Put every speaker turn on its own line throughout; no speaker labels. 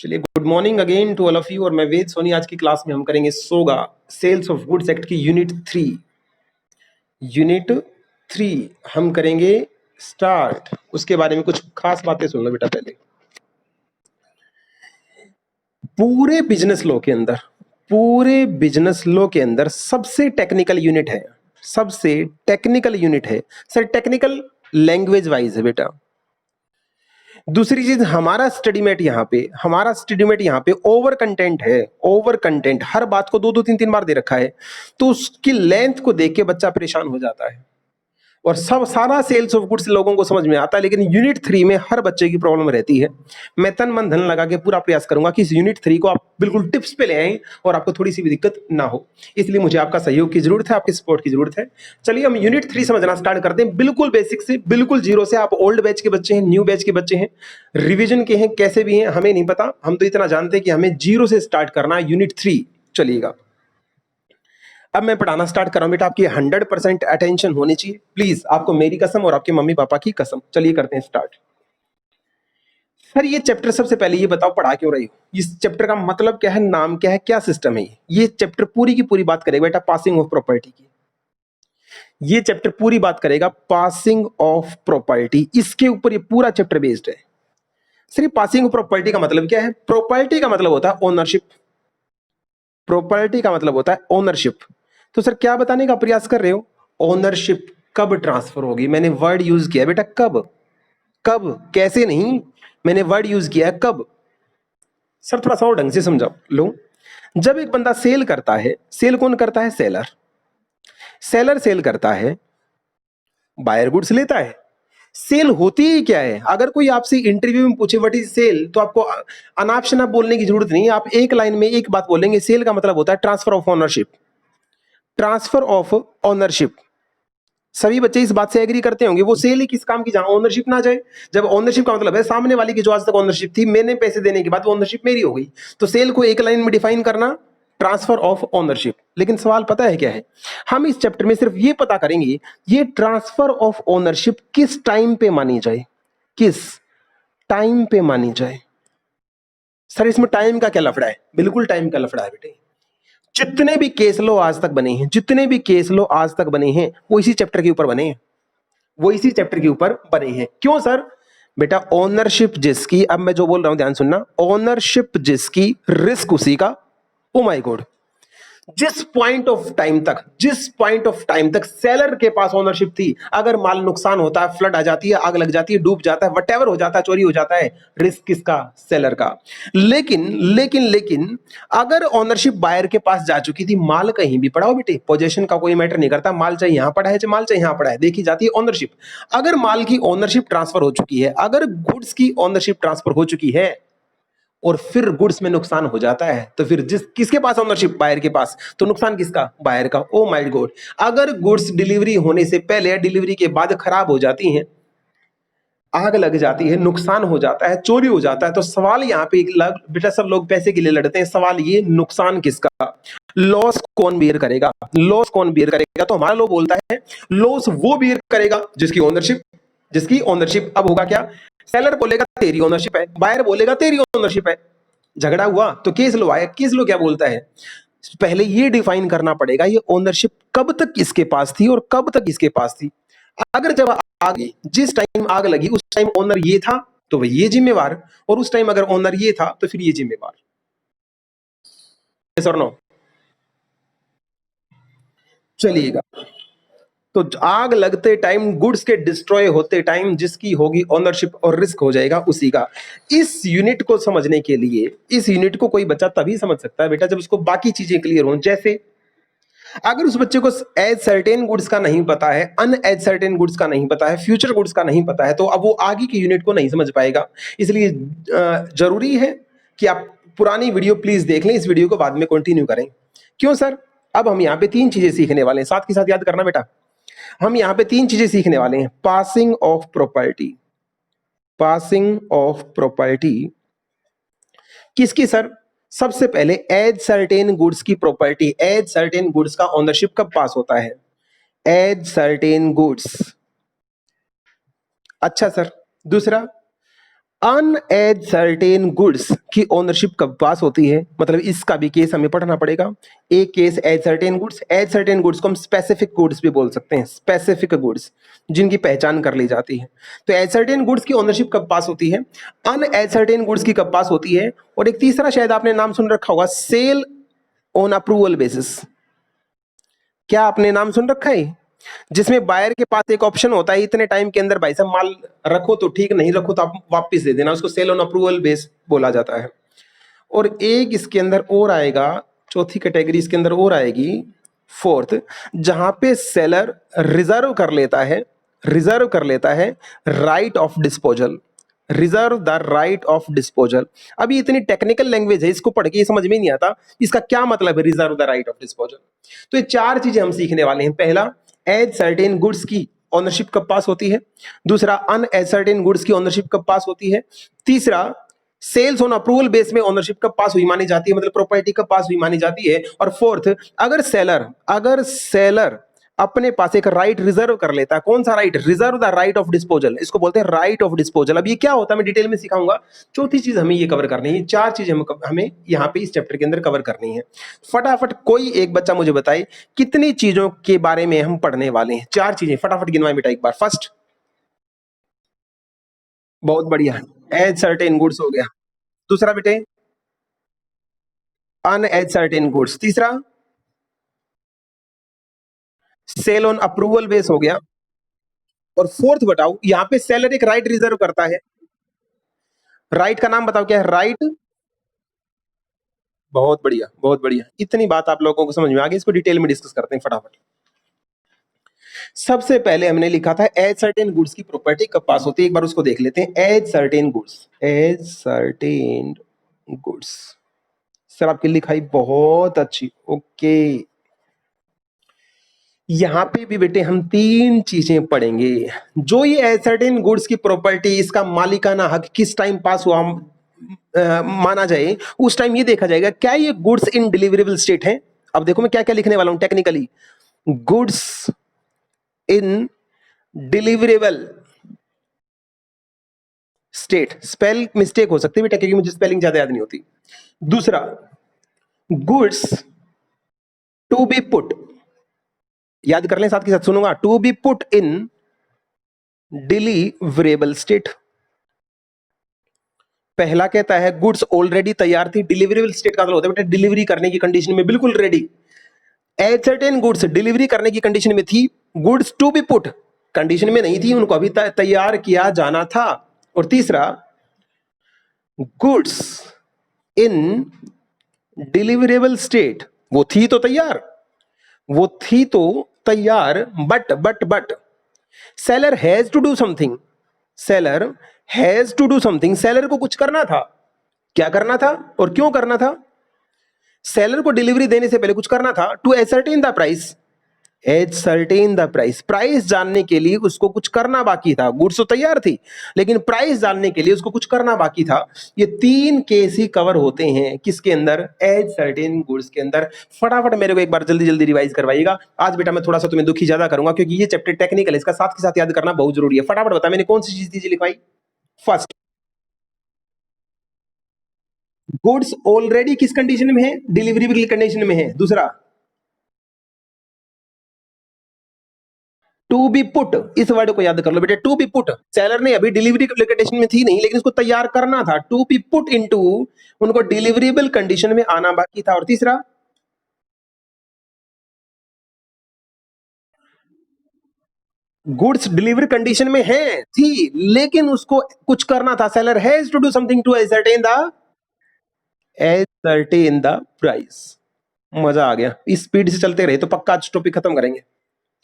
चलिए, good morning again to all of you. और मैं वेद सोनी। आज की क्लास में हम करेंगे सोगा सेल्स ऑफ गुड्स एक्ट की यूनिट 3 हम करेंगे स्टार्ट। उसके बारे में कुछ खास बातें सुन लो बेटा। पहले पूरे बिजनेस लॉ के अंदर सबसे टेक्निकल यूनिट है सर। टेक्निकल लैंग्वेज वाइज है बेटा। दूसरी चीज, हमारा स्टडीमेट यहाँ पे ओवर कंटेंट है। ओवर कंटेंट हर बात को दो दो तीन तीन बार दे रखा है, तो उसकी लेंथ को देख के बच्चा परेशान हो जाता है। और सब सारा सेल्स ऑफ गुड्स लोगों को समझ में आता है, लेकिन यूनिट 3 में हर बच्चे की प्रॉब्लम रहती है। मैं तन मन धन लगा के पूरा प्रयास करूंगा कि इस यूनिट 3 को आप बिल्कुल टिप्स पे ले आए और आपको थोड़ी सी भी दिक्कत ना हो। इसलिए मुझे आपका सहयोग की जरूरत है, आपकी सपोर्ट की जरूरत है। चलिए हम यूनिट 3 समझना स्टार्ट करते हैं, बिल्कुल बेसिक से, बिल्कुल जीरो से। आप ओल्ड बैच के बच्चे हैं, न्यू बैच के बच्चे हैं, रिविजन के हैं, कैसे भी हैं हमें नहीं पता। हम तो इतना जानते हैं कि हमें जीरो से स्टार्ट करना है यूनिट 3। चलिएगा, अब मैं पढ़ाना स्टार्ट कर रहा हूं बेटा। आपकी 100% अटेंशन होनी चाहिए प्लीज, आपको मेरी कसम और आपके मम्मी पापा की कसम। चलिए करते हैं स्टार्ट। सर ये चैप्टर, सबसे पहले ये बताओ पढ़ा क्यों रही हो? इस चैप्टर का मतलब क्या है, नाम क्या है, क्या सिस्टम है? ये चैप्टर पूरी की पूरी बात करेगा बेटा पासिंग ऑफ प्रॉपर्टी की। ये चैप्टर पूरी बात करेगा पासिंग ऑफ प्रॉपर्टी, इसके ऊपर ये पूरा चैप्टर बेस्ड है। सर ये पासिंग ऑफ प्रॉपर्टी का मतलब क्या है? प्रॉपर्टी का मतलब होता है ओनरशिप। प्रॉपर्टी का मतलब होता है ओनरशिप। तो सर क्या बताने का प्रयास कर रहे हो? ओनरशिप कब ट्रांसफर होगी? मैंने वर्ड यूज किया बेटा कब। कब, कैसे नहीं, मैंने वर्ड यूज किया है कब। सर थोड़ा सा और ढंग से समझाओ लो। जब एक बंदा सेल करता है, सेल कौन करता है? सेलर। सेलर सेल करता है, बायर गुड्स लेता है। सेल होती ही क्या है? अगर कोई आपसे इंटरव्यू में पूछे व्हाट इज सेल, तो आपको अनाप शनाप बोलने की जरूरत नहीं है। आप एक लाइन में एक बात बोलेंगे, सेल का मतलब होता है transfer of ownership. Transfer of ownership. सभी बच्चे इस बात से एग्री करते होंगे, वो सेल ही किस काम की जहां ओनरशिप ना जाए। जब ओनरशिप का मतलब है सामने वाले की जो आज तक ओनरशिप थी, मैंने पैसे देने के बाद वो ओनरशिप मेरी हो गई। तो सेल को एक लाइन में डिफाइन करना, ट्रांसफर ऑफ ओनरशिप। लेकिन सवाल पता है क्या है? हम इस चैप्टर में सिर्फ ये पता करेंगे ये ट्रांसफर ऑफ ओनरशिप किस टाइम पे मानी जाए, किस टाइम पे मानी जाए। सर इसमें टाइम का क्या लफड़ा है? बिल्कुल टाइम का लफड़ा है बेटे। जितने भी केस लो आज तक बने हैं, जितने भी केस लो आज तक बने हैं, वो इसी चैप्टर के ऊपर बने हैं। वो इसी चैप्टर के ऊपर बने हैं। क्यों सर? बेटा ओनरशिप जिसकी, अब मैं जो बोल रहा हूं ध्यान सुनना, ओनरशिप जिसकी रिस्क उसी का। ओ माय गॉड, जिस पॉइंट ऑफ टाइम तक सेलर के पास ओनरशिप थी, अगर माल नुकसान होता है, फ्लड आ जाती है, आग लग जाती है, डूब जाता है, वटेवर हो जाता है, चोरी हो जाता है, रिस्क किसका? सेलर का। लेकिन अगर ओनरशिप बायर के पास जा चुकी थी, माल कहीं भी पड़ा हो बेटे, पोजीशन का कोई मैटर नहीं करता, माल चाहे यहां पड़ा है, माल चाहे यहां पड़ा है, देखी जाती है ओनरशिप। अगर माल की ओनरशिप ट्रांसफर हो चुकी है, अगर गुड्स की ओनरशिप ट्रांसफर हो चुकी है और फिर गुड्स में नुकसान हो जाता है, तो फिर किसके पास ओनरशिप? बायर के पास। तो नुकसान किसका? बायर का। ओ माय गॉड, अगर गुड्स डिलीवरी होने से पहले या डिलीवरी के बाद खराब हो जाती हैं, आग लग जाती है, नुकसान हो जाता है, चोरी हो जाता है, तो सवाल यहाँ पे बेटा सब लोग पैसे के लिए लड़ते हैं, सवाल ये नुकसान किसका? लॉस कौन बियर करेगा? लॉस कौन बियर करेगा? तो हमारा लॉ बोलता है लॉस वो बियर करेगा जिसकी ओनरशिप। अब होगा क्या? सेलर बोलेगा तेरी ओनरशिप है, बायर बोलेगा तेरी ओनरशिप है। झगड़ा हुआ तो केस लो आया। केस लो क्या बोलता है? पहले ये डिफाइन करना पड़ेगा ये ओनरशिप कब तक किसके पास थी और कब तक इसके पास थी। अगर जब आग, जिस टाइम आग लगी उस टाइम ओनर ये था, तो भाई ये जिम्मेवार, और उस टाइम अगर ओनर ये था तो फिर ये जिम्मेवार। यस और नो? चलिएगा, तो आग लगते टाइम, गुड्स के डिस्ट्रॉय होते टाइम जिसकी होगी ओनरशिप और रिस्क हो जाएगा उसी का। इस यूनिट को समझने के लिए, इस यूनिट को कोई बच्चा तभी समझ सकता है बेटा जब उसको बाकी चीजें क्लियर हो। जैसे अगर उस बच्चे को एज सर्टेन गुड्स का नहीं पता है, अन एज सर्टेन गुड्स का नहीं पता है, फ्यूचर गुड्स का नहीं पता है, तो अब वो आगे की यूनिट को नहीं समझ पाएगा। इसलिए जरूरी है कि आप पुरानी वीडियो प्लीज देख लें, इस वीडियो को बाद में कंटिन्यू करें। क्यों सर? अब हम यहाँ पे 3 चीजें सीखने वाले हैं, साथ के साथ याद करना बेटा। हम यहाँ पे 3 चीजें सीखने वाले हैं। Passing of property, passing of property किसकी सर? सबसे पहले एज सर्टेन गुड्स की प्रॉपर्टी। एज सर्टेन गुड्स का ओनरशिप कब पास होता है? Ascertained goods. अच्छा सर, दूसरा अनएज सर्टेन गुड्स की ओनरशिप कब पास होती है, मतलब इसका भी केस हमें पढ़ना पड़ेगा। एक केस एज सर्टेन गुड्स को हम स्पेसिफिक गुड्स भी बोल सकते हैं, स्पेसिफिक गुड्स जिनकी पहचान कर ली जाती है। तो एज सर्टेन गुड्स की ओनरशिप कब पास होती है, अनएज सर्टेन गुड्स की कब पास होती है। और एक तीसरा शायद आपने नाम सुन रखा होगा, सेल ऑन अप्रूवल बेसिस। क्या आपने नाम सुन रखा है, जिसमें बायर के पास एक ऑप्शन होता है, इतने टाइम के अंदर भाई साहब माल रखो तो ठीक, नहीं रखो तो आप वापस दे देना, उसको सेल ऑन अप्रूवल बेस बोला जाता है। और एक इसके अंदर और आएगा, चौथी कैटेगरी इसके अंदर और आएगी, फोर्थ, जहां पे सेलर रिजर्व कर लेता है, रिजर्व कर लेता है right of disposal, reserve the right of disposal. अभी इतनी टेक्निकल लैंग्वेज है, इसको पढ़ के समझ में नहीं आता इसका क्या मतलब है, reserve the right of disposal. तो ये चार चीजें हम सीखने वाले हैं। पहला, एज सर्टेन गुड्स की ओनरशिप कब पास होती है। दूसरा, अन एज सर्टेन गुड्स की ओनरशिप कब पास होती है। तीसरा, सेल्स ऑन अप्रूवल बेस में ओनरशिप कब पास हुई मानी जाती है, मतलब प्रॉपर्टी कब पास हुई मानी जाती है। और फोर्थ, अगर सेलर अपने पास एक राइट रिजर्व कर लेता है, कौन सा right, reserve the right of disposal, इसको बोलते हैं राइट ऑफ डिस्पोजल। अब ये क्या होता है मैं डिटेल में सिखाऊंगा। चौथी चीज हमें ये कवर करनी है, चार चीजें हमें यहाँ पे इस चैप्टर के अंदर कवर करनी है। फटाफट कोई एक बच्चा मुझे बताए कितनी चीजों के बारे में हम पढ़ने वाले हैं। चार चीजें फटाफट गिनवाए बेटा एक बार। फर्स्ट, बहुत बढ़िया, एज सर्टेन गुड्स हो गया। दूसरा बेटे, अन एज सर्टेन गुड्स। तीसरा, सेल ऑन अप्रूवल बेस हो गया। और फोर्थ बताओ, यहां पे सेलर एक राइट रिजर्व करता है, राइट का नाम बताओ क्या है, राइट। बहुत बढ़िया, बहुत बढ़िया, इतनी बात आप लोगों को समझ में आ गई। इसको डिटेल में डिस्कस करते हैं फटाफट। सबसे पहले हमने लिखा था एज सर्टेन गुड्स की प्रॉपर्टी कब पास होती है, एक बार उसको देख लेते हैं। Ascertained goods, ascertained goods, sir आपकी लिखाई बहुत अच्छी, ओके। यहां पे भी बेटे हम तीन चीजें पढ़ेंगे। जो ये एज सर्टेन गुड्स की प्रॉपर्टी, इसका मालिकाना हक किस टाइम पास हुआ माना जाए, उस टाइम ये देखा जाएगा क्या ये गुड्स इन डिलीवरेबल स्टेट है। अब देखो मैं क्या क्या लिखने वाला हूं technically, goods in deliverable state. Spell mistake हो सकती है बेटा, क्योंकि मुझे स्पेलिंग ज्यादा याद नहीं होती। दूसरा, गुड्स टू बी पुट, याद कर लें साथ के साथ, सुनूंगा, to be put in deliverable state. पहला कहता है गुड्स ऑलरेडी तैयार थी, डिलीवरेबल स्टेट का मतलब होता है बेटा डिलीवरी करने की कंडीशन में बिल्कुल ready. Ascertained goods delivery करने की कंडीशन में थी, goods to be put condition में नहीं थी, उनको अभी तैयार किया जाना था। और तीसरा, गुड्स इन डिलीवरेबल स्टेट, वो थी तो तैयार, वो थी तो तैयार, but seller has to do something, seller has to do something, seller को कुछ करना था। क्या करना था और क्यों करना था, सेलर को डिलीवरी देने से पहले कुछ करना था, to ascertain the price, ascertain the price, price जानने के लिए उसको कुछ करना बाकी था। गुड्स तो तैयार थी लेकिन प्राइस जानने के लिए उसको कुछ करना बाकी था। ये तीन केस ही कवर होते हैं किसके अंदर, एज सर्टेन गुड्स के अंदर। फटाफट मेरे को एक बार जल्दी जल्दी रिवाइज करवाइएगा। आज बेटा मैं थोड़ा सा तुम्हें दुखी ज्यादा करूंगा क्योंकि ये चैप्टर टेक्निकल है, इसका साथ के साथ याद करना बहुत जरूरी है। फटाफट बता मैंने कौन सी चीज थी लिखवाई। फर्स्ट, गुड्स ऑलरेडी किस कंडीशन में है, डिलीवरी कंडीशन में है। दूसरा, टू बी पुट, इस वर्ड को याद कर लो बेटे, टू बी पुट, सेलर ने अभी डिलीवरी कंडीशन में थी नहीं लेकिन उसको तैयार करना था, टू बी पुट इनटू, उनको डिलीवरेबल कंडीशन में आना बाकी था। और तीसरा, गुड्स डिलीवरी कंडीशन में है थी लेकिन उसको कुछ करना था, seller has to do something to ascertain the price. मजा आ गया, इस स्पीड से चलते रहे तो पक्का आज टॉपिक खत्म करेंगे।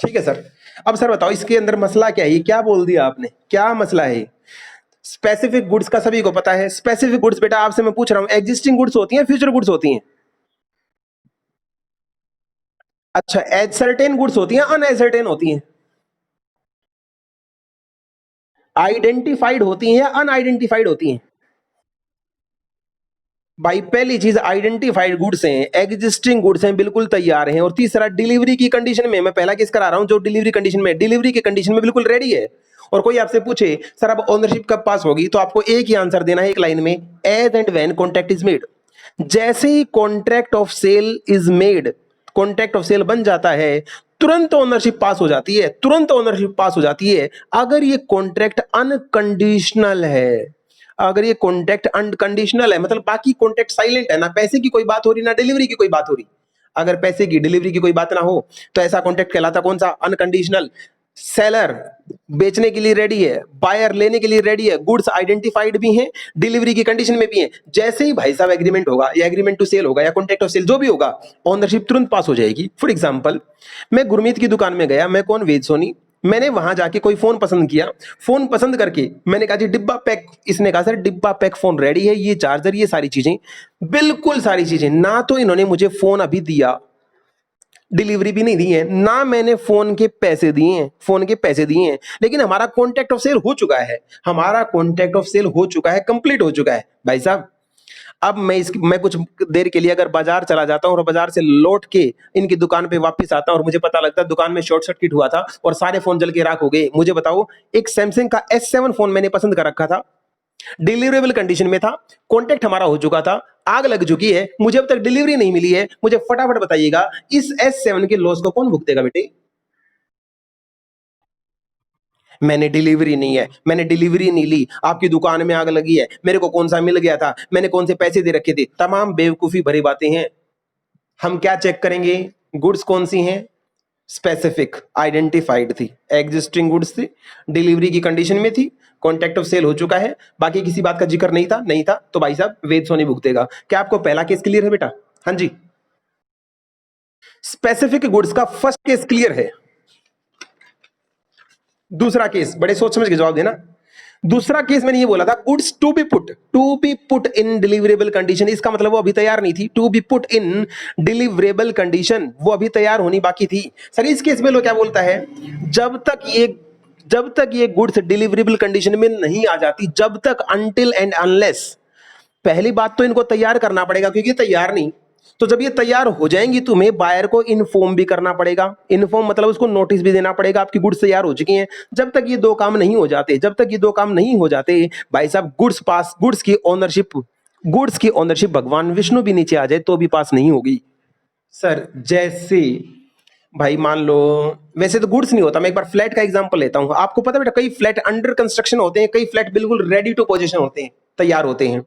ठीक है सर। अब सर बताओ इसके अंदर मसला क्या है, ये क्या बोल दिया आपने, क्या मसला है। स्पेसिफिक गुड्स का सभी को पता है। स्पेसिफिक गुड्स बेटा आपसे मैं पूछ रहा हूं, एग्जिस्टिंग गुड्स होती हैं, फ्यूचर गुड्स होती हैं। अच्छा, एज सर्टेन गुड्स होती हैं, अनएसर्टेन होती हैं, आइडेंटिफाइड होती हैं या अनआइडेंटिफाइड होती हैं। भाई पहली चीज आइडेंटिफाइड गुड्स हैं, एग्जिस्टिंग गुड्स हैं, बिल्कुल तैयार हैं। और तीसरा, डिलीवरी की कंडीशन में, मैं पहला केस करा रहा हूं जो डिलीवरी कंडीशन में, डिलीवरी की कंडीशन में बिल्कुल रेडी है। और कोई आपसे पूछे सर अब ओनरशिप कब पास होगी, तो आपको एक ही आंसर देना है एक लाइन में, as and when contract is made. जैसे ही contract of sale is made, contract of sale बन जाता है, तुरंत ओनरशिप पास हो जाती है, तुरंत ओनरशिप पास हो जाती है अगर ये कॉन्ट्रैक्ट अनकंडीशनल है। अगर ये कॉन्ट्रैक्ट अनकंडीशनल है मतलब बाकी कॉन्ट्रैक्ट साइलेंट है, ना पैसे की कोई बात हो रही ना डिलीवरी की कोई बात हो रही। अगर पैसे की डिलीवरी की कोई बात ना हो तो ऐसा कॉन्ट्रैक्ट कहलाता कौन सा, अनकंडीशनल। सेलर बेचने के लिए रेडी है, बायर लेने के लिए रेडी है, गुड्स आइडेंटिफाइड भी हैं, डिलीवरी की कंडीशन में भी हैं। जैसे ही भाई साहब एग्रीमेंट होगा या एग्रीमेंट टू सेल होगा या कॉन्ट्रैक्ट ऑफ सेल जो भी होगा, ओनरशिप तुरंत पास हो जाएगी। फॉर एग्जांपल मैं गुरमीत की दुकान में गया, मैं कौन, वेद सोनी। मैंने वहां जाके कोई फोन पसंद किया, फोन पसंद करके मैंने कहा जी डिब्बा पैक, इसने कहा सर डिब्बा पैक फोन रेडी है, ये चार्जर, ये सारी चीजें, बिल्कुल सारी चीजें। ना तो इन्होंने मुझे फोन अभी दिया, डिलीवरी भी नहीं दी है, ना मैंने फोन के पैसे दिए हैं, फोन के पैसे दिए हैं, लेकिन हमारा कॉन्ट्रैक्ट ऑफ सेल हो चुका है, हमारा कॉन्ट्रैक्ट ऑफ सेल हो चुका है, कंप्लीट हो चुका है भाई साहब। अब मैं कुछ देर के लिए अगर बाजार चला जाता हूं और बाजार से लौट के इनकी दुकान पे वापस आता हूं और मुझे पता लगता है दुकान में शॉर्ट सर्किट हुआ था और सारे फोन जल के राख हो गए। मुझे बताओ, एक सैमसंग का S7 फोन मैंने पसंद कर रखा था, डिलीवरेबल कंडीशन में था, कॉन्ट्रैक्ट हमारा हो चुका था, आग लग चुकी है, मुझे अब तक डिलीवरी नहीं मिली है। मुझे फटाफट बताइएगा इस S7 के लॉस को कौन भुगतेगा बेटे? मैंने डिलीवरी नहीं है, मैंने डिलीवरी नहीं ली, आपकी दुकान में आग लगी है, मेरे को कौन सा मिल गया था, मैंने कौन से पैसे दे रखे थे, तमाम बेवकूफी भरी बातें हैं। हम क्या चेक करेंगे, गुड्स कौन सी हैं, स्पेसिफिक आइडेंटिफाइड थी, एग्जिस्टिंग गुड्स थी, डिलीवरी की कंडीशन में थी, कॉन्ट्रैक्ट ऑफ सेल हो चुका है, बाकी किसी बात का जिक्र नहीं था, नहीं था तो भाई साहब वेद सोनी भुगतेगा। क्या आपको पहला केस क्लियर है बेटा? हाँ जी, स्पेसिफिक गुड्स का फर्स्ट केस क्लियर है। दूसरा केस बड़े सोच समझ के जवाब देना। दूसरा केस मैंने ये बोला था, goods to be put in deliverable condition, इसका मतलब वो अभी तैयार नहीं थी, to be put in deliverable condition, वो अभी तैयार होनी बाकी थी। सर इस केस में लोग क्या बोलता है, जब तक ये गुड्स डिलीवरेबल कंडीशन में नहीं आ जाती, जब तक, अनटिल एंड अनलेस, पहली बात तो इनको तैयार करना पड़ेगा क्योंकि तैयार नहीं, तो जब ये तैयार हो जाएंगी तुम्हें बायर को इन्फॉर्म भी करना पड़ेगा। इन्फॉर्म मतलब उसको नोटिस भी देना पड़ेगा आपकी गुड्स तैयार हो चुकी हैं। जब तक ये दो काम नहीं हो जाते, जब तक ये दो काम नहीं हो जाते भाई साहब, गुड्स की ओनरशिप भगवान विष्णु भी नीचे आ जाए तो भी पास नहीं होगी। सर जैसे भाई मान लो, वैसे तो गुड्स नहीं होता, मैं एक बार फ्लैट का एग्जांपल लेता हूं। आपको पता है बेटा, कई फ्लैट अंडर कंस्ट्रक्शन होते हैं, कई फ्लैट बिल्कुल रेडी टू पोजीशन होते हैं, तैयार होते हैं।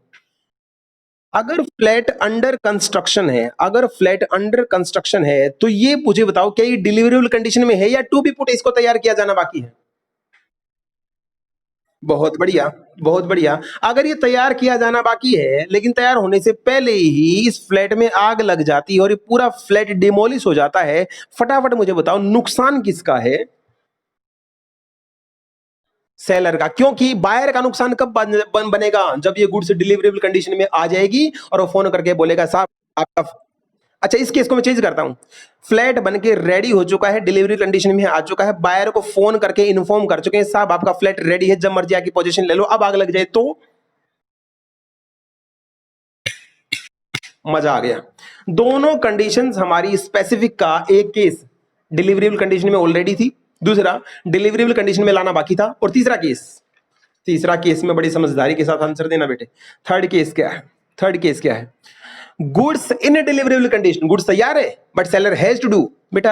अगर फ्लैट अंडर कंस्ट्रक्शन है, अगर फ्लैट अंडर कंस्ट्रक्शन है तो ये मुझे बताओ क्या ये डिलीवरेबल कंडीशन में है या टू बी पुट, इसको तैयार किया जाना बाकी है? बहुत बढ़िया, बहुत बढ़िया। अगर ये तैयार किया जाना बाकी है लेकिन तैयार होने से पहले ही इस फ्लैट में आग लग जाती है और ये पूरा फ्लैट डिमोलिश हो जाता है, फटाफट मुझे बताओ नुकसान किसका है? सेलर का। क्योंकि बायर का नुकसान कब बनेगा, जब ये गुड्स डिलीवरेबल कंडीशन में आ जाएगी और वो फोन करके बोलेगा साहब आपका। अच्छा इस केस को मैं चेंज करता हूं, फ्लैट बन के रेडी हो चुका है, डिलीवरी कंडीशन में आ चुका है, बायर को फोन करके इन्फॉर्म कर चुके हैं साहब आपका फ्लैट रेडी है, जब मर्जी आके पोजीशन ले लो, अब आग लग जाए तो मजा आ गया। दोनों कंडीशंस हमारी स्पेसिफिक का, एक केस डिलीवरेबल कंडीशन में ऑलरेडी थी, दूसरा डिलीवरेबल कंडीशन में लाना बाकी था, और तीसरा केस में बड़ी समझदारी के साथ आंसर देना बेटे। थर्ड केस क्या है? थर्ड केस क्या है? Goods in deliverable condition, goods तैयार है but seller has to do. बेटा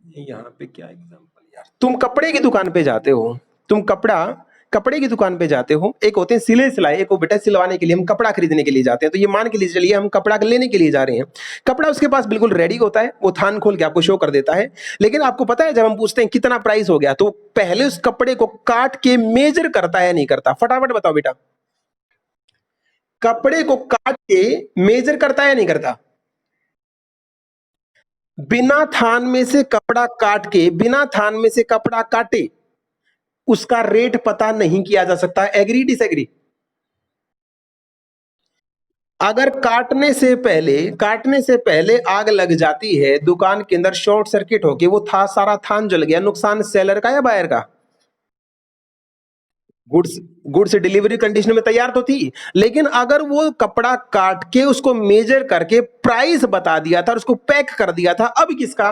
यहाँ पे क्या एग्जांपल यार, तुम कपड़े की दुकान पे जाते हो, तुम कपड़े की दुकान पे जाते हो, एक होते हैं सिले सिलाई, एक वो बेटा सिलवाने के लिए, हम कपड़ा खरीदने के लिए जाते हैं। तो ये मान के लिए चलिए हम कपड़ा लेने के लिए जा रहे हैं, कपड़ा उसके पास बिल्कुल रेडी होता है, वो थान खोल के आपको शो कर देता है। लेकिन आपको पता है जब हम पूछते हैं कितना प्राइस हो गया, तो पहले उस कपड़े को काट के मेजर करता है नहीं करता? फटाफट बताओ बेटा, कपड़े को काट के मेजर करता है नहीं करता? बिना थान में से कपड़ा काट के, बिना थान में से कपड़ा काटे उसका रेट पता नहीं किया जा सकता। Agree disagree? अगर काटने से पहले आग लग जाती है, दुकान के अंदर शॉर्ट सर्किट होके वो था सारा थान जल गया, नुकसान सेलर का या बायर का? गुड्स गुड्स डिलीवरी कंडीशन में तैयार तो थी, लेकिन अगर वो कपड़ा काट के उसको मेजर करके प्राइस बता दिया था और उसको पैक कर दिया था, अब किसका?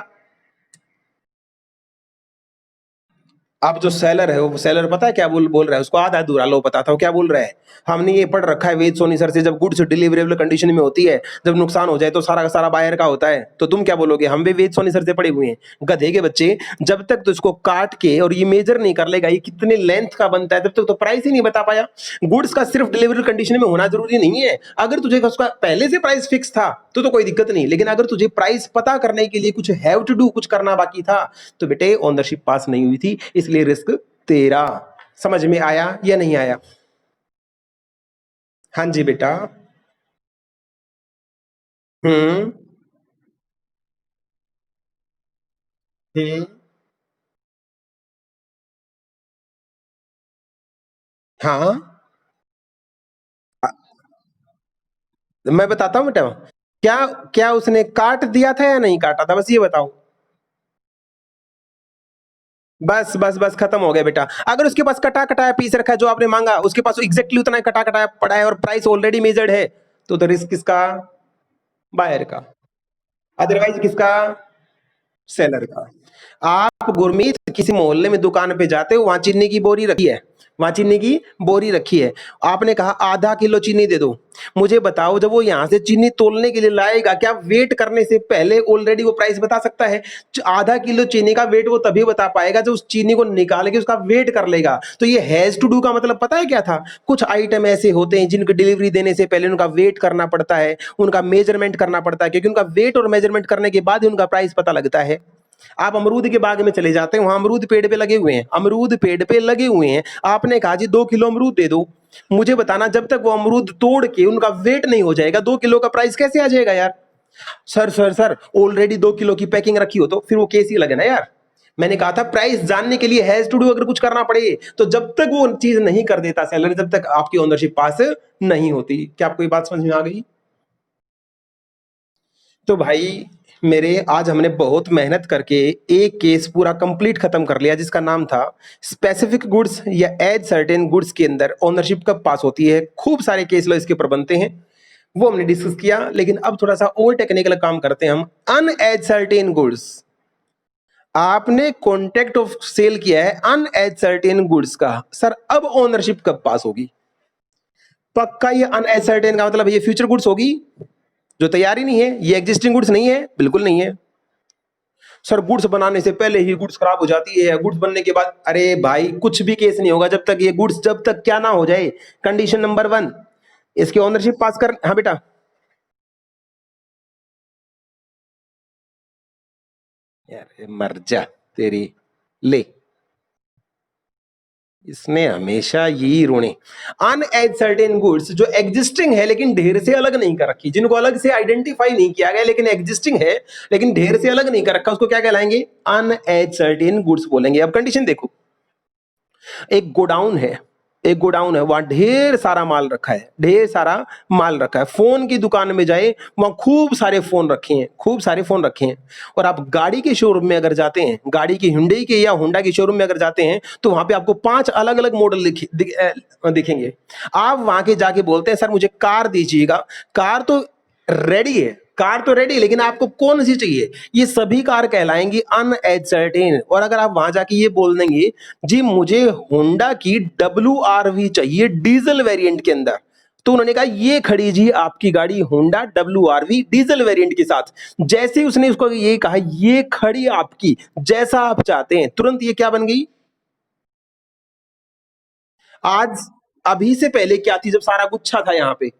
अब जो सेलर है वो सेलर पता है क्या बोल बोल रहा है, उसको आधा अधूरा लो बताता हूँ क्या बोल रहा है। हमने ये पढ़ रखा है वेद सोनी सर से, जब गुड्स डिलीवरेबल कंडीशन में होती है, जब नुकसान हो जाए तो सारा का सारा बायर का होता है। तो तुम क्या बोलोगे, हम भी वेद सोनी सर से पढ़े हुए हैं। गधे के बच्चे, जब तक तो इसको काट के और ये मेजर नहीं कर लेगा ये कितने लेंथ का बनता है, तब तक तो प्राइस ही नहीं बता पाया। गुड्स का सिर्फ डिलीवरेबल कंडीशन में होना जरूरी नहीं है। अगर तुझे उसका पहले से प्राइस फिक्स था तो कोई दिक्कत नहीं, लेकिन अगर तुझे प्राइस पता करने के लिए कुछ हैव टू डू, कुछ करना बाकी था, तो बेटे ओनरशिप पास नहीं हुई थी, इसलिए रिस्क तेरा। समझ में आया या नहीं आया? हाँ जी बेटा। हम्म। हम्म। हाँ। मैं बताता हूँ बेटा, क्या क्या उसने काट दिया था या नहीं काटा था, बस ये बताओ। बस बस बस खत्म हो गया बेटा। अगर उसके पास कटा कटाया पीस रखा है जो आपने मांगा, उसके पास एग्जैक्टली उतना ही कटा कटाया पड़ा है और प्राइस ऑलरेडी मेजर्ड है, तो रिस्क किसका? बायर का। अदरवाइज किसका? सेलर का। आप गुरमीत किसी मोहल्ले में दुकान पे जाते हो, वहां चीनी की बोरी रखी है, वहां चीनी की बोरी रखी है, आपने कहा आधा किलो चीनी दे दो। मुझे बताओ जब वो यहां से चीनी तोलने के लिए लाएगा, क्या वेट करने से पहले ऑलरेडी वो प्राइस बता सकता है? आधा किलो चीनी का वेट वो तभी बता पाएगा जब उस चीनी को निकाल के उसका वेट कर लेगा। तो ये हैज टू डू का मतलब पता है क्या था? कुछ आइटम ऐसे होते हैं जिनकी डिलीवरी देने से पहले उनका वेट करना पड़ता है, उनका मेजरमेंट करना पड़ता है, क्योंकि उनका वेट और मेजरमेंट करने के बाद ही उनका प्राइस पता लगता है। आप अमरूद के बाग में चले जाते हैं, वहां अमरूद पेड़ पे लगे हुए हैं, अमरूद पेड़ पे लगे हुए हैं, आपने कहा जी 2 किलो अमरूद दे दो। मुझे बताना जब तक वो अमरूद तोड़ के उनका वेट नहीं हो जाएगा, 2 किलो का प्राइस कैसे आ जाएगा यार? Sir sir sir, already 2 kilo की पैकिंग रखी हो तो फिर वो कैसी लगे ना यार। मैंने कहा था प्राइस जानने के लिए हैज टू डू अगर कुछ करना पड़े, तो जब तक वो चीज नहीं कर देता सेलर, जब तक आपकी ओनरशिप पास नहीं होती। क्या आपको ये बात समझ में आ गई? तो भाई मेरे, आज हमने बहुत मेहनत करके एक केस पूरा कंप्लीट खत्म कर लिया, जिसका नाम था स्पेसिफिक गुड्स या एज सर्टेन गुड्स के अंदर ओनरशिप कब पास होती है। खूब सारे केस लो इसके ऊपर बनते हैं, वो हमने डिस्कस किया। लेकिन अब थोड़ा सा और टेक्निकल काम करते हैं हम। अन एज सर्टेन गुड्स, आपने कॉन्ट्रैक्ट ऑफ सेल किया है अन एज सर्टेन गुड्स का, सर अब ओनरशिप कब पास होगी? पक्का ये अन एज सर्टेन का मतलब ये फ्यूचर गुड्स होगी जो तैयार ही नहीं है, ये एग्जिस्टिंग गुड्स नहीं है, बिल्कुल नहीं है। सर गुड्स बनाने से पहले ही गुड्स खराब हो जाती है, गुड्स बनने के बाद, अरे भाई कुछ भी केस नहीं होगा जब तक ये गुड्स, जब तक क्या ना हो जाए। कंडीशन नंबर 1, इसकी ओनरशिप पास कर। हाँ बेटा। यार मर जा तेरी, ले, इसने हमेशा यही रोने। अन एज सर्टेन गुड्स जो एग्जिस्टिंग है लेकिन ढेर से अलग नहीं कर रखी, जिनको अलग से आइडेंटिफाई नहीं किया गया लेकिन एग्जिस्टिंग है, लेकिन ढेर से अलग नहीं कर रखा, उसको क्या कहलाएंगे? अन एज सर्टेन गुड्स बोलेंगे। अब कंडीशन देखो, एक गोडाउन है, एक गोडाउन है, वहां ढेर सारा माल रखा है, ढेर सारा माल रखा है। फोन की दुकान में जाए, वहां खूब सारे फोन रखे हैं, खूब सारे फोन रखे हैं। और आप गाड़ी के शोरूम में अगर जाते हैं, गाड़ी की हुंडई के या होंडा के शोरूम में अगर जाते हैं, तो वहां पे आपको 5 अलग अलग मॉडल दिखेंगे। आप वहां के जाके बोलते हैं सर मुझे कार दीजिएगा, कार तो रेडी है, कार तो रेडी, लेकिन आपको कौन सी चाहिए? ये सभी कार कहलाएंगी अनएसर्टेन। और अगर आप वहां जाके ये बोल देंगे जी मुझे होंडा की WRV चाहिए डीजल वेरिएंट के अंदर, तो उन्होंने कहा ये खड़ी जी आपकी गाड़ी होंडा WRV डीजल वेरिएंट के साथ। जैसे ही उसने उसको ये कहा ये खड़ी आपकी, जैसा आप चाहते हैं, तुरंत ये क्या बन गई? आज, अभी से पहले क्या थी जब सारा गुच्छा था यहाँ पे?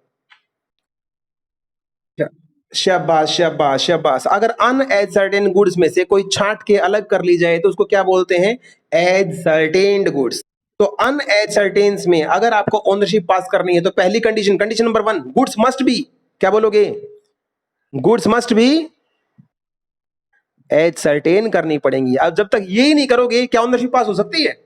शाबाश शाबाश शाबाश। अगर अन एज सर्टेन गुड्स में से कोई छांट के अलग कर ली जाए तो उसको क्या बोलते हैं? Ascertained goods. तो अन एज सर्टेन्स में अगर आपको ओनरशिप पास करनी है तो पहली condition, condition number 1, goods must be, क्या बोलोगे? Goods must be ascertain करनी पड़ेंगी। अब जब तक ये ही नहीं करोगे क्या ओनरशिप पास हो सकती है?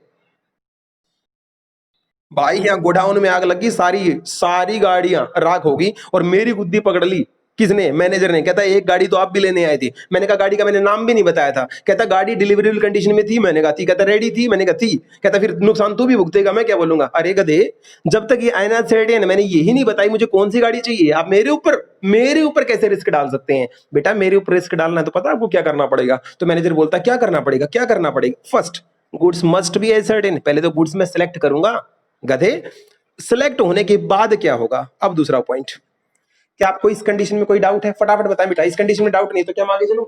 भाई यहाँ गोडाउन में आग लगी, सारी सारी गाड़ियां राख होगी और मेरी गुद्दी पकड़ ली। किसने? मैनेजर ने। कहता एक गाड़ी तो आप भी लेने आए थे। मैंने कहा गाड़ी का मैंने नाम भी नहीं बताया था। कहता गाड़ी डिलीवरेबल कंडीशन में थी। मैंने कहा थी। कहता रेडी थी। मैंने कहा थी। कहता फिर नुकसान तू भी भुगतेगा, मैं क्या बोलूंगा? अरे गधे, जब तक ये आईना सेट है मैंने यही नहीं बताई मुझे कौन सी गाड़ी चाहिए, आप मेरे ऊपर कैसे रिस्क डाल सकते हैं? बेटा मेरे ऊपर रिस्क डालना है तो पता है आपको क्या करना पड़ेगा? तो मैनेजर बोलता क्या करना पड़ेगा, क्या करना पड़ेगा? First, goods must be certain, पहले तो गुड्स में सिलेक्ट करूंगा गधे, सिलेक्ट होने के बाद क्या होगा। अब दूसरा पॉइंट, क्या आपको इस कंडीशन में कोई डाउट है? फटाफट बताएं बेटा, इस कंडीशन में डाउट नहीं तो क्या हम आगे चलूं?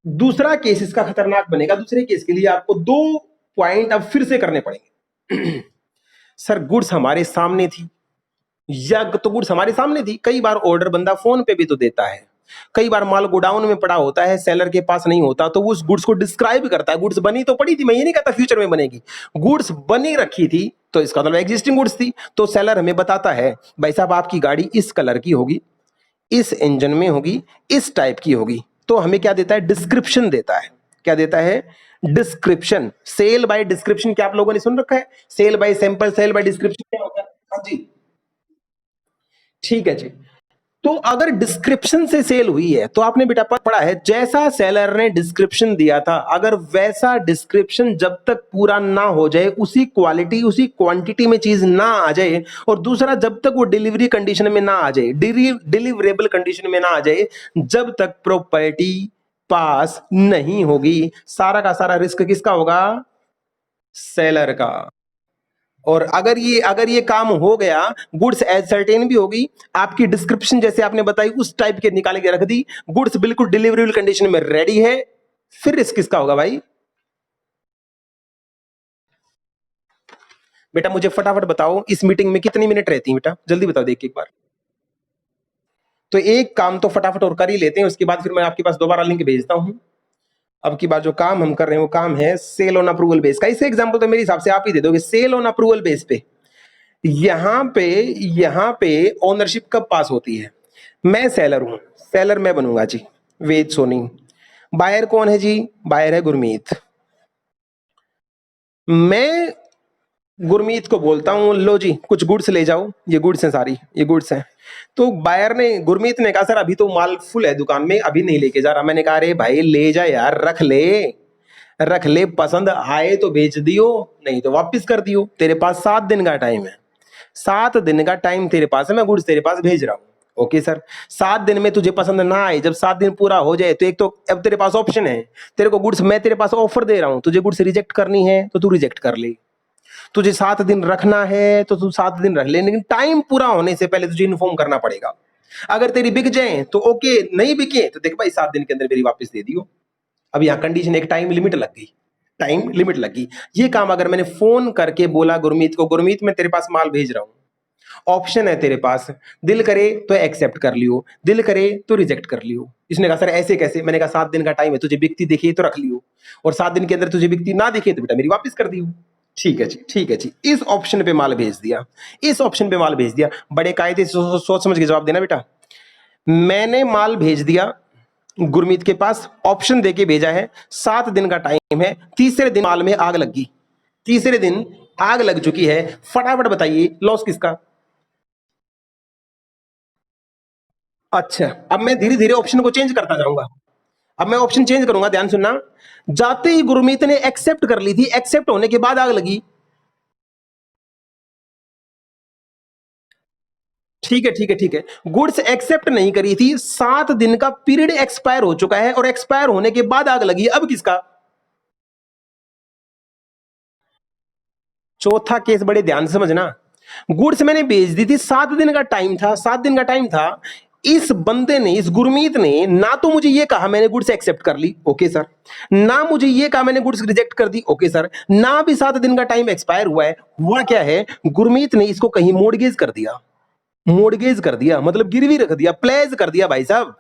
दूसरा केस इसका खतरनाक बनेगा। दूसरे केस के लिए आपको 2 पॉइंट अब फिर से करने पड़ेंगे। सर गुड्स हमारे सामने थी, या तो गुड्स हमारे सामने थी, कई बार ऑर्डर बंदा फोन पे भी तो देता है, कई बार माल गोडाउन में पड़ा होता है, सेलर के पास नहीं होता, तो वो उस गुड्स को डिस्क्राइब करता है। गुड्स बनी तो पड़ी थी, मैं ये नहीं कहता फ्यूचर में बनेगी, गुड्स बनी रखी थी तो इसका मतलब एग्जिस्टिंग गुड्स थी। तो सेलर हमें बताता है भाई साहब आपकी गाड़ी इस कलर की होगी, इस इंजन में होगी, इस टाइप की होगी। तो हमें क्या देता है? डिस्क्रिप्शन देता है। क्या देता है? डिस्क्रिप्शन। सेल बाय डिस्क्रिप्शन, क्या आप लोगों ने सुन रखा है? Sale by sample, sale by description क्या होता है? हाँ जी, ठीक है जी। तो अगर डिस्क्रिप्शन से सेल हुई है तो आपने बेटा पढ़ा है, जैसा सेलर ने डिस्क्रिप्शन दिया था अगर वैसा डिस्क्रिप्शन जब तक पूरा ना हो जाए, उसी क्वालिटी उसी क्वांटिटी में चीज ना आ जाए, और दूसरा जब तक वो डिलीवरी कंडीशन में ना आ जाए, डिलीवरेबल कंडीशन में ना आ जाए, जब तक प्रॉपर्टी पास नहीं होगी, सारा का सारा रिस्क किसका होगा? सेलर का। और अगर ये काम हो गया, गुड्स एज सर्टेन भी होगी, आपकी डिस्क्रिप्शन जैसे आपने बताई उस टाइप के निकाल के रख दी, गुड्स बिल्कुल डिलीवरेबल कंडीशन में रेडी है, फिर रिस्क किसका होगा भाई? बेटा मुझे फटाफट बताओ, इस मीटिंग में कितनी मिनट रहती है बेटा? जल्दी बताओ देख के एक बार। तो एक काम तो फटाफट और कर ही लेते हैं, उसके बाद फिर मैं आपके पास दोबारा लिंक भेजता हूं। अब की बार जो काम हम कर रहे हैं वो काम है सेल ऑन अप्रूवल बेस का। इसे एग्जांपल तो मेरे हिसाब से आप ही दे दोगे। सेल ऑन अप्रूवल बेस पे यहां पे यहां पे ओनरशिप कब पास होती है? मैं सेलर हूं, सेलर मैं बनूंगा जी, वेद सोनी। बायर कौन है जी? बायर है गुरमीत। मैं गुरमीत को बोलता हूं लो जी कुछ गुड्स ले जाओ, ये गुड्स हैं, सारी ये गुड्स हैं। तो बायर ने, गुरमीत ने कहा सर अभी तो माल फुल है दुकान में, अभी नहीं लेके जा रहा। मैंने कहा अरे भाई ले जा यार, रख ले, रख ले, पसंद आए तो बेच दियो, नहीं तो वापस कर दियो, तेरे पास 7 दिन का टाइम है। 7 दिन का टाइम तेरे पास है, मैं गुड्स तेरे पास भेज रहा हूँ। ओके सर, 7 दिन में तुझे पसंद ना आए, जब 7 दिन पूरा हो जाए तो एक तो अब तेरे पास ऑप्शन है, तेरे को गुड्स, मैं तेरे पास ऑफर दे रहा हूं, तुझे गुड्स रिजेक्ट करनी है तो तू रिजेक्ट कर ले, तुझे 7 दिन रखना है तो तू 7 दिन रख ले, लेकिन टाइम पूरा होने से पहले तुझे इन्फॉर्म करना पड़ेगा। अगर तेरी बिक जाए तो ओके, नहीं बिके तो देख भाई 7 दिन के अंदर मेरी वापस दे दियो। अब यहाँ कंडीशन, एक टाइम लिमिट लग गई, टाइम लिमिट लगी। ये काम अगर मैंने फोन करके बोला गुरमीत को, गुरमीत मैं तेरे पास माल भेज रहा हूं, ऑप्शन है तेरे पास, दिल करे तो एक्सेप्ट कर लियो, दिल करे तो रिजेक्ट कर लियो। इसने कहा सर ऐसे कैसे? मैंने कहा 7 दिन का टाइम है, तुझे बिकती दिखी तो रख लियो, और 7 दिन के अंदर तुझे बिकती ना दिखे तो बेटा मेरी वापस कर दियो। ठीक है जी, ठीक है जी। इस ऑप्शन पे माल भेज दिया, इस ऑप्शन पे माल भेज दिया। बड़े कायदे से सोच समझ के जवाब देना बेटा। मैंने माल भेज दिया गुरमीत के पास, ऑप्शन देके भेजा है, 7 दिन का टाइम है, तीसरे दिन माल में आग लग गई, तीसरे दिन आग लग चुकी है, फटाफट बताइए लॉस किसका? अच्छा, अब मैं धीरे धीरे ऑप्शन को चेंज करता जाऊंगा। अब मैं ऑप्शन चेंज करूंगा, ध्यान सुनना। जाते ही गुरमीत ने एक्सेप्ट कर ली थी, एक्सेप्ट होने के बाद आग लगी। ठीक है ठीक है ठीक है, गुड्स एक्सेप्ट नहीं करी थी, 7 दिन का पीरियड एक्सपायर हो चुका है, और एक्सपायर होने के बाद आग लगी, अब किसका? चौथा केस बड़े ध्यान से समझना। गुड्स मैंने भेज दी थी, 7 दिन का टाइम था, 7 दिन का टाइम था। इस बंदे ने, इस गुरमीत ने ना तो मुझे ये कहा मैंने गुड्स एक्सेप्ट कर ली, ओके सर, ना मुझे ये कहा मैंने गुड्स रिजेक्ट कर दी, ओके सर, ना भी 7 दिन का टाइम एक्सपायर हुआ है। हुआ क्या है, गुरमीत ने इसको कहीं मोर्गेज कर दिया, मोर्गेज कर दिया मतलब गिरवी रख दिया, प्लेज कर दिया भाई साहब।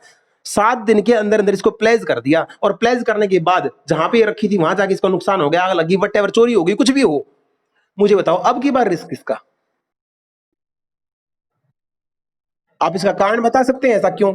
7 दिन के अंदर अंदर इसको प्लेज कर दिया, और प्लेज करने के बाद जहां पे रखी थी वहां जाके इसको नुकसान हो गया, आग लगी, वट एवर, चोरी होगी, कुछ भी हो। मुझे बताओ अब की बार रिस्क किसका? आप इसका कारण बता सकते हैं ऐसा क्यों?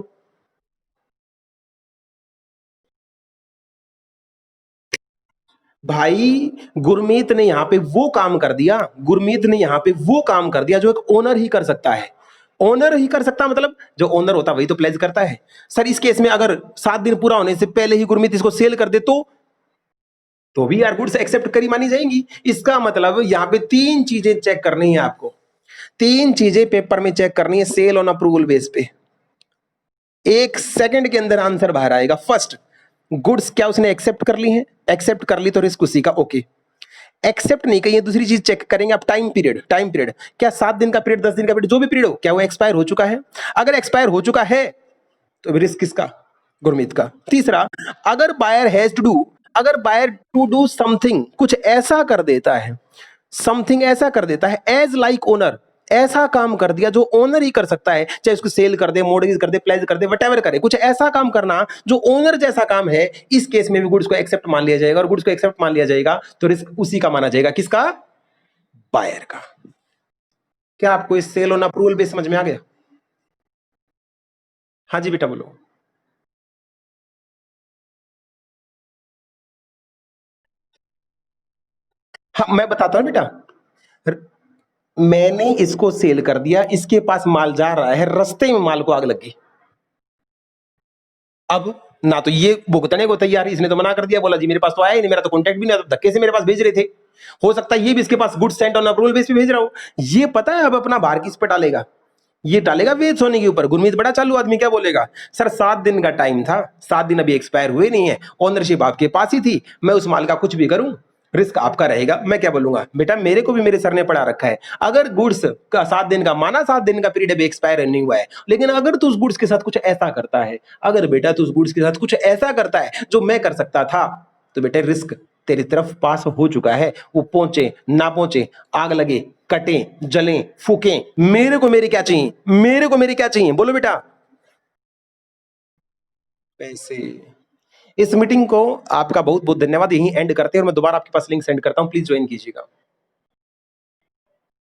भाई गुरमीत ने यहां पे वो काम कर दिया, गुरमीत ने यहां पे वो काम कर दिया जो एक ओनर ही कर सकता है। ओनर ही कर सकता, मतलब जो ओनर होता है वही तो प्लेज करता है। सर इस केस में अगर 7 दिन पूरा होने से पहले ही गुरमीत इसको सेल कर दे तो भी यार गुड्स एक्सेप्ट करी मानी जाएंगी। इसका मतलब यहां पे 3 चीजें चेक करनी है आपको, 3 चीजें पेपर में चेक करनी है सेल ऑन अप्रूवल बेस पे। 1 सेकंड के अंदर आंसर बाहर आएगा। फर्स्ट, गुड्स क्या उसने एक्सेप्ट कर ली है? एक्सेप्ट कर ली तो रिस्क उसी का, ओके। एक्सेप्ट नहीं कही है, दूसरी चीज चेक करेंगे आप, टाइम पीरियड। टाइम पीरियड क्या 7 दिन का पीरियड, 10 दिन का पीरियड, जो भी पीरियड हो, क्या वो एक्सपायर हो चुका है? अगर एक्सपायर हो चुका है तो रिस्क किसका? गुरमीत का। तीसरा, अगर बायर हैज टू डू, अगर बायर टू डू समथिंग, कुछ ऐसा कर देता है, समथिंग ऐसा कर देता है, एज लाइक ओनर, ऐसा काम कर दिया जो ओनर ही कर सकता है, चाहे उसको सेल कर दे, मॉडर्नाइज कर दे, प्लेज कर दे, वटेवर करे, कुछ ऐसा काम करना जो ओनर जैसा काम है, इस केस में भी गुड्स को एक्सेप्ट मान लिया जाएगा। और गुड्स को एक्सेप्ट मान लिया जाएगा तो रिस्क उसी का माना जाएगा, किसका? बायर का। क्या आपको इस सेल ऑन अप्रूवल भी समझ में आ गया? हाँ जी बेटा बोलो। हाँ मैं बताता हूँ बेटा, मैंने इसको सेल कर दिया, इसके पास माल जा रहा है, रास्ते में माल को आग लग गई। अब ना तो ये भुगतने को तैयार है, इसने तो मना कर दिया, बोला जी मेरे पास तो आया ही नहीं, मेरा तो कॉन्टैक्ट भी नहीं, तो धक्के से मेरे पास भेज रहे थे। हो सकता है ये भी इसके पास goods sent on approval base पे भेज रहा हूं। ये पता है अब अपना भार किस पे डालेगा? ये डालेगा वेज होने के ऊपर। गुरमीत बड़ा चालू आदमी, क्या बोलेगा? सर 7 दिन का टाइम था, 7 दिन अभी एक्सपायर हुए नहीं है, ओनरशिप आपके पास ही थी, मैं उस माल का कुछ भी करूं, रिस्क आपका रहेगा। मैं क्या बोलूंगा बेटा, मेरे को भी मेरे सर ने पढ़ा रखा है, अगर गुड्स का 7 दिन का माना, 7 दिन का पीरियड अभी एक्सपायर नहीं हुआ है, लेकिन अगर तू उस गुड्स के साथ कुछ ऐसा करता है, अगर बेटा तू उस गुड्स के साथ कुछ ऐसा करता है जो मैं कर सकता था, तो बेटा रिस्क तेरी तरफ पास हो चुका है। वो पहुंचे ना पहुंचे, आग लगे, कटे, जलें, फूकें, मेरे को मेरे क्या चाहिए? मेरे को मेरे क्या चाहिए? बोलो बेटा। पैसे। इस मीटिंग को आपका बहुत बहुत धन्यवाद, यहीं एंड करते हैं और मैं दोबारा आपके पास लिंक सेंड करता हूं, प्लीज ज्वाइन कीजिएगा।